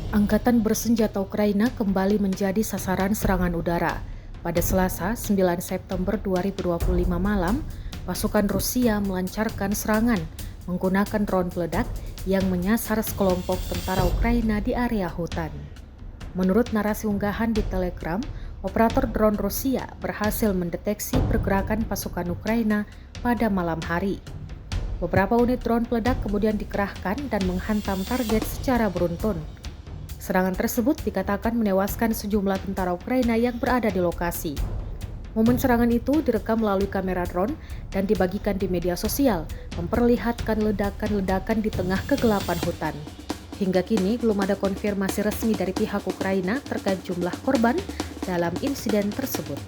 Angkatan bersenjata Ukraina kembali menjadi sasaran serangan udara. Pada Selasa, 9 September 2025 malam, pasukan Rusia melancarkan serangan menggunakan drone peledak yang menyasar sekelompok tentara Ukraina di area hutan. Menurut narasi unggahan di Telegram, operator drone Rusia berhasil mendeteksi pergerakan pasukan Ukraina pada malam hari. Beberapa unit drone peledak kemudian dikerahkan dan menghantam target secara beruntun. Serangan tersebut dikatakan menewaskan sejumlah tentara Ukraina yang berada di lokasi. Momen serangan itu direkam melalui kamera drone dan dibagikan di media sosial, memperlihatkan ledakan-ledakan di tengah kegelapan hutan. Hingga kini belum ada konfirmasi resmi dari pihak Ukraina terkait jumlah korban dalam insiden tersebut.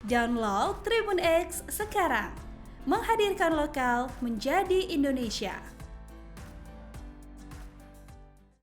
Download Tribun X sekarang, menghadirkan lokal menjadi Indonesia.